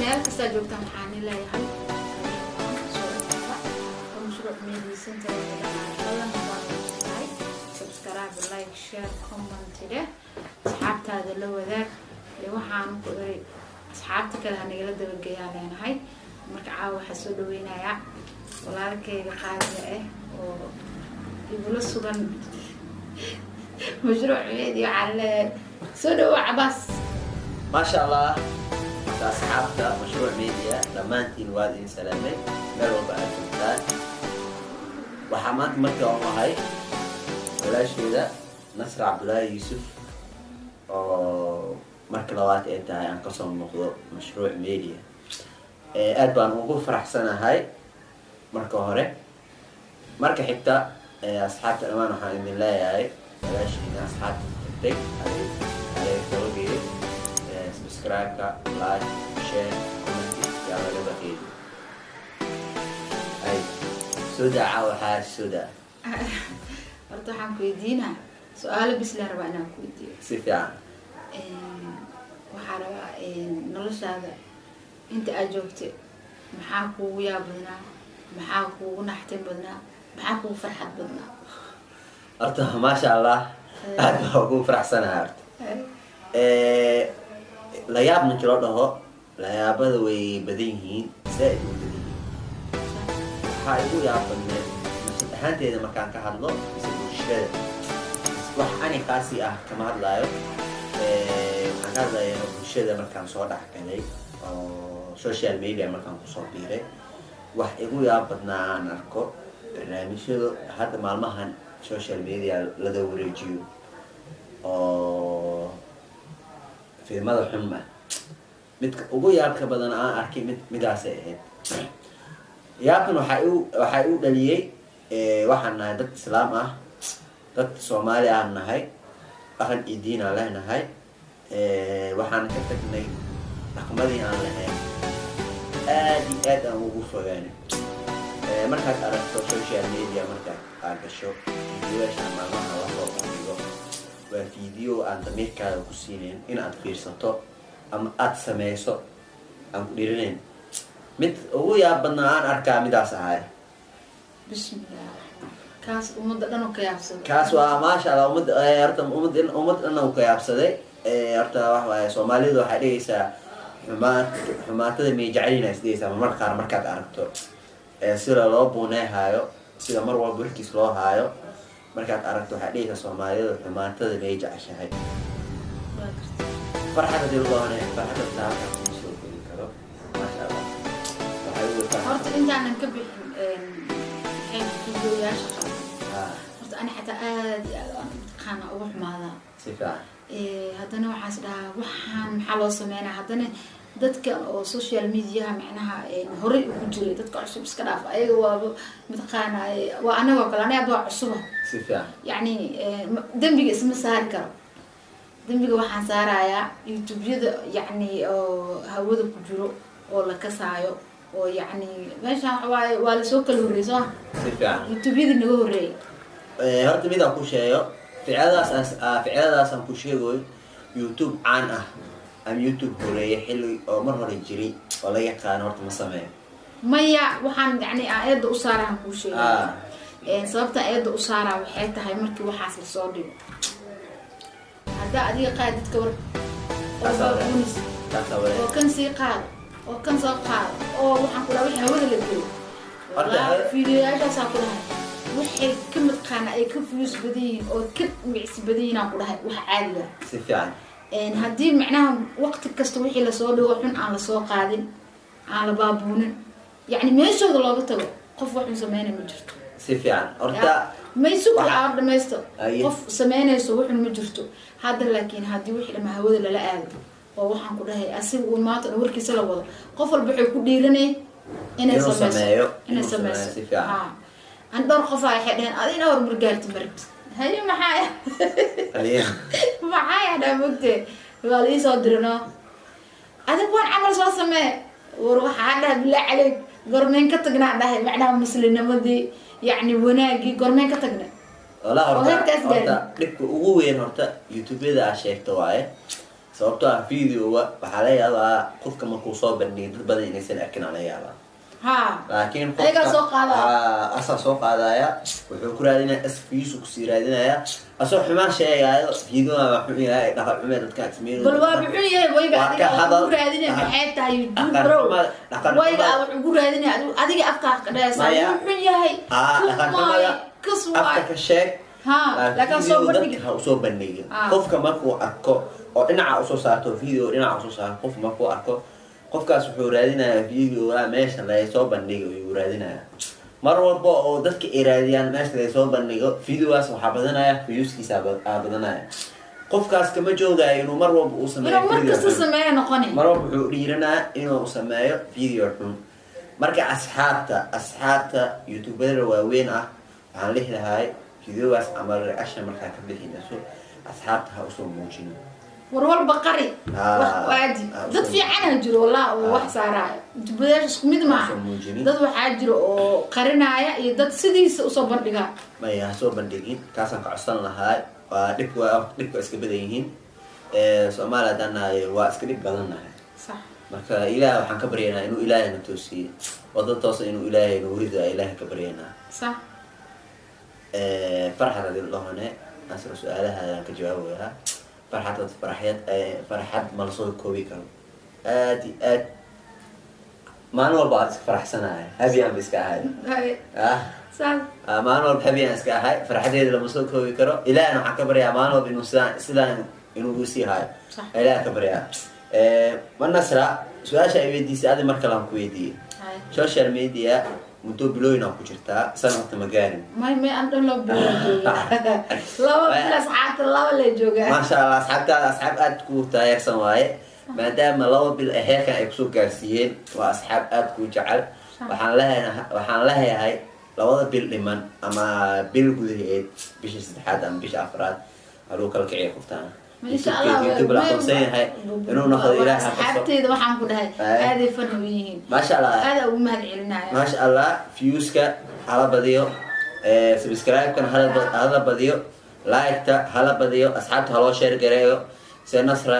meel kasta joogtaan waxaan leeyahay مشروع ميدي سنتر والله ما سبسكرايب لايك شير كومنت له أصحابتي هذا لو ذاك اللي وحنا نقول أصحابتي كلها نقول ده بجيا لنا هاي مركعة وحسودو وينا يا ولا كي قاعدة ويقولوا السودان مشروع ميدي على سودو عباس ما شاء الله أصحابته مشروع ميديا لما أنتي الوالدين سلامي ملوا بقى الثلاث وحمات مركة ومهاي ولا شيء ذا نصر عبد الله يوسف مركة لوات أنت هاي عن قسم موضوع مشروع ميديا أدبان وقوف فرح سنة هاي مركة هوري مركة حتى أصحاب الأمان وحنا من الله هاي ولا شيء أصحاب تك عليه فولو سبسكرايب لايك شير كومنت يا ولد بخيل أي سودا عاوحة سودا أرتاح كويدينا سؤال بس لا ربعنا كويدي سفيان وحرا نلش هذا أنت أجوبت محاكو يا بدنا محاكو نحتم بدنا محاكو فرحة بدنا أرتاح ما شاء الله أكون فرح سنة أرت لا ياب من كلاده لا ياب ذوي بدينهين زائد بدينهين هايو ياب من هانت إذا ما كان كهذا يصير شيء وحني قاسي كما هذا لايو هذا الشيء ما كان صار حكي أو سوشيال ميديا ما كان صار بيره وحيو ياب بدنا نركو برنامج هذا معلومات سوشيال ميديا لدو ريجيو في ماذا حمى ugu yaabka badan aan arkay midaas ahayd yaabkan waxa uu dhaliyay waxaan nahay dad islaam ah dad Soomaali ah nahay waxaan diin aan leenahay waxaan ka tagnay dhaqamadii aan lahayn aad aan ugu fogaanay markaad aragto social media markaad gasho videoyasha maalmaha la soo bandhigo waa video aan damiirkaaga ku siinayn in aad fiirsato ama aad sameyso aan ku dhiirinayn mid ugu yaab badnaa aan arkaa midaas ahay bismillah kaas umada dhan oo ka yaabsaday kaas waa maasha Allah umad dhan oo ka yaabsaday horta wax waaye Soomaalidu waxay dhigaysaa xumaatada may jecelina isdaysaa marka qaar markaad aragto sida loo buuneehayo sida mar walba barkiis loo haayo markaad aragto waxay dhigaysaa Soomaalidu xumaatada may jeceshahay فرحة الله فرحة التعاطف مسؤول كله ما شاء الله. هرت أنت أنا نكبر الحين فيديو يا شخص. هرت أنا حتى خانة أروح ماذا. سفاح. هذا نوع حسدا وحن حلو سمعنا هذا دتك السوشيال ميديا معناها هوري وجري دتك عشب سكراف أيوة متقانا وأنا وكل أنا أبغى عصبة. سفاح. يعني دمبي اسمه سهل كرم. دمبيga waxaan saarayaa youtube-yada yani hawada ku jiro oo la kasaayo oo yani meesha waa la soo kala horeeyay youtube-yada naga horeeyay horta mid aan ku sheeyo ficiladaas aan ku sheegoy youtube caan ah am youtube horeeyay xilli oo mar hore jiray oo la yaqaan horta ma sameeyo maya waxaan yani aayada u saaraan ku sheegay sababta aayada u saaraa waxay tahay markii waxaas la soo dhigo هذا أدي قاعد تكبر أو كان سيقال أو كان ساقال أو وحنقول وحنا هو اللي بيقول والله فيديوهات ساقولها وحي كم تقانا أي كم فلوس بدين أو كم معس بدين أقولها وحعادة سفيان إن هدي معناها وقت كستوحي لصوده وحن على سوق قادم على بابون يعني ما يشوف الله بتوه قف وحن زمان مجرد سفيان أرتا ما يسوق العرض ما يستوى قف سمانة يسوي وحن مجرده هذا لكن هذه وحي لما هوذ لا آد ووحن كلها أسيب ومات أنا وركي سلا وضع قفل بحي كديرني أنا سمس عند دور خفاي حدين أدين أور برجال تمرت هاي معايا معايا أنا مكتة قال صدرنا هذا كون عمل صار سماء وروح على بالله عليك قرنين كتقنا ده معناها مسلنا مدي يعني وناجي قرنين كتقنا والله هرتا دبك ugu weyn horta youtube-yada aan sheegto waaye sababtoo ah videoga waxaa laga yaabaa qofka markuu soo bandhigay dad badan inaysan arkin aa laga yaabaa ha laakiin ayagaa soo qaadaya asaa soo qaadaya wuxuu ku raadinaya asfiisu kusii raadinaya asoo xumaan sheegaayo videoga wuxuu yahay dhaqan xume dadka asmeeyo bal waa wuxuu yahay wayga adiga ku raadinay maxay tahay YouTube bro wayga wuxuu ku raadinay adiga afka qadaysa wuxuu yahay dhaqan xumada afka ka sheeg ha laakiin soo bandhigay qofka markuu arko oo dhinaca usoo saarto video dhinaca usoo saarto qof markuu arko qofkaas wuxuu raadinayaa videoga meesha laga soo bandhigo ayuu raadinayaa mar walba oo dadka ay raadiyaan meesha laga soo bandhigo videogaas waxaa badanaya viewskiisa badanaya qofkaas kama joogayo inuu mar walba uu sameeyo mar walba wuxuu dhiiranayaa inuu sameeyo video xun marka asxaabta youtuber waaweyn ah waxaan lehi lahay videogaas ama reaction markaa ka bixinayso asxaabta ha usoo muujin warwalba qari wax waadi dad fiican jiro walaa oo wax saaraayo youtuber isku mid ma dad waxaa jiro oo qarinaya iyo dad sidiisa usoo bandhiga maya soo bandhigin kaasaan ka codsan lahaa waa dhibka iska badan yihiin Soomaaliya danaay waa iska dhib badan nahay sax marka ilaahay waxaan ka baryaynaa inuu ilaahay na toosiyo wada toosan inuu ilaahay na warido ilaahay ka baryaynaa sax farxad adilahone asra su'aalaha ka jawaabayaa farxad ma la soo koobi karo aad maalin walba aad iska faraxsanahay habiyaan iska ahay maalin walba habiyaan iska ahay farxadeeda lama soo koobi karo ilaahna waxaan ka baryaa maalin walba inuu sidaan inuu u sii hayo ilaah ka baryaa ma nasra su-aasha ay weydiisay adi mar kale aan ku weydiiyey social media muddo bilooyin aan ku jirtaa sanadka ma gaarin may aan dhan loo laba bil asxaabta laba la joogaa maasha allah asxaabtaada asxaab aad ku taageersan waaye maadaama laba bil heerkan ay kusoo gaarsiiyeen waa asxaab aad ku jecel waxaan leeyahay labada bil dhiman ama bil gudaheed bisha saddexaad ama bisha afraad aduu kala kiciya qoftaan YouTube la aqoonsan yahay inuu noqdo ilaahay asxaabteeda waxaan ku dhahay aaday fadhi yihiin maasha allah aad ugu mahad celinaya maasha allah viewska hala badiyo subscribe-kan hala badiyo like-ta hala badiyo asxaabta haloo share gareeyo si nasra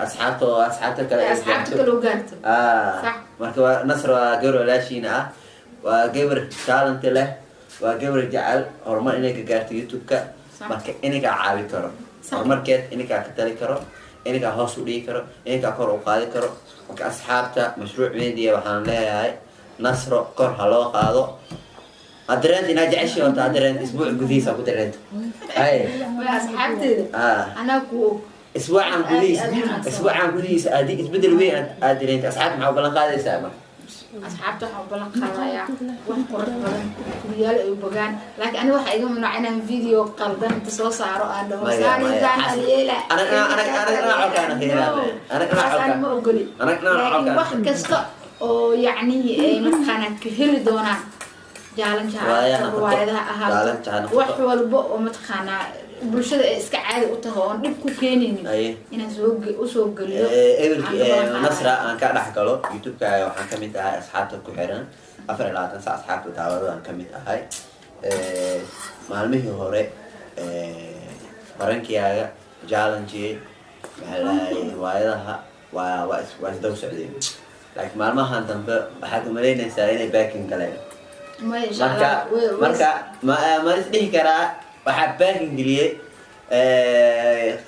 asxaabta kale u gaarto marka waa nasra waa gabar walaashiina ah waa gabar talent leh waa gabar jecel horumar inay ka gaarto YouTube-ka marka inay ka caawi karo horumarkeed ininkaa ka tali karo ininkaa hoos u dhigi karo ininkaa kor u qaadi karo marka asxaabta mashruuc media waxaan leeyahay nasro kor ha loo qaado adreent inaa jeceshay horta adreent isbuuc gudihiisa ku dareento asxaabteeda anaa ku isbuucan gudihiisa aad isbedel weyn aad dareento asxaabta maxaa u ballan qaadaysaa marka asxaabta waxaan u ballan qaadayaa wax qurux badan guryaal ay u bogaan laakiin aniga waxaa iga mamnuuc inaan video qaldan inta soo saaro aan dhaho saanigaan aliyeela ma ogoli laakiin wax kasta oo yacni mataqaanaa ka heli doonaan jaalan riwaayadaha ahaa wax walba oo mataqaanaa bulshada ay iska caadi u tahay oon dhib ku keenaynin inaan usoo geliyo nasra aan ka dhex galo youtube-kaaga waxaan kamid ahay asxaabta ku xiran 24 saac asxaabta daawado aan kamid ahay maalmihii hore barankiyaaga challenge riwaayadaha waa isdaba socdeen laakiin maalmahan dambe waxaad umalaynaysaa inay baakin galeen marka ma isdhihi karaa waxaa baakin geliyey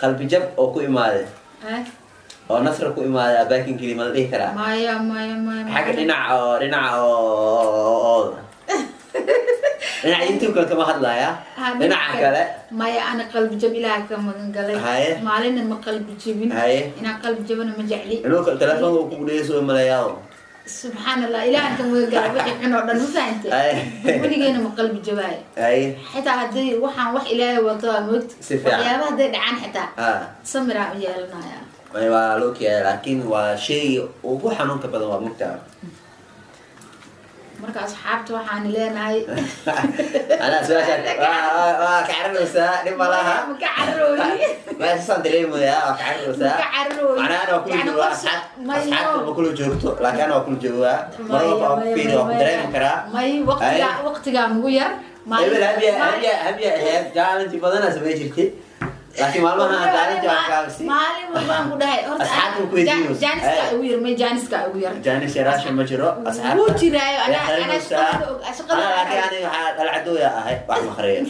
qalbi jab oo ku imaaday oo nasra ku imaaday baakin geliy ma la dhihi karaa maya xagga dhinaca oo dhinaca youtube-ka kama hadlaya dhinaca kale maya ana qalbi jab ilaaha ka magan galay maalina ma qalbi jabin inaan qalbi jabana ma jecli inuu telefoonka ku dhageyso maleeyaa سبحان الله إلى أنت مقال وحي حنا ودنا فهمت ولينا مقلب جواي حتى هدي وحن وح إلهي وطا موت يا ما هدي عن حتى سمرا يالنا يا ما يوالوك يا لكن وشيء وهو حنون كبدا ومكتئب marka asxaabta waxaan leenahay ana su'aasha kacarnaysa dhimalaha ma san dareemaya kacarnaysa ana ku jiro asxaabta ma kula joogto laakiin ana ku jooga marba fiiro dareem kara may waqtiga ugu yar habiya challenge badana samay jirtay laakiin maalmaha taalinta wax kaabsi maalin walbaan ku dhahay asxaabtu ku weydiiyo jaaniska ugu yar ma jaaniska ugu yar jaanis yaraasha ma jiro asxaab wuu jiraayo ana shaqada laakiin ani waxa dalcadooya ahay wax maqriyo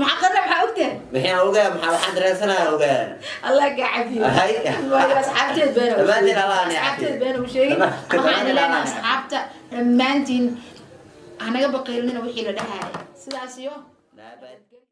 maxaa qara maxaa ogtay maxaan ogaa waxaan dareensanayaa ogaa الله قاعد هاي أصحابتي بينهم ما أدري الله أنا أصحابتي بينهم شيء أنا لنا أصحابته لما أنتين أنا قبل قيلنا وحيل ده هاي سلاسيو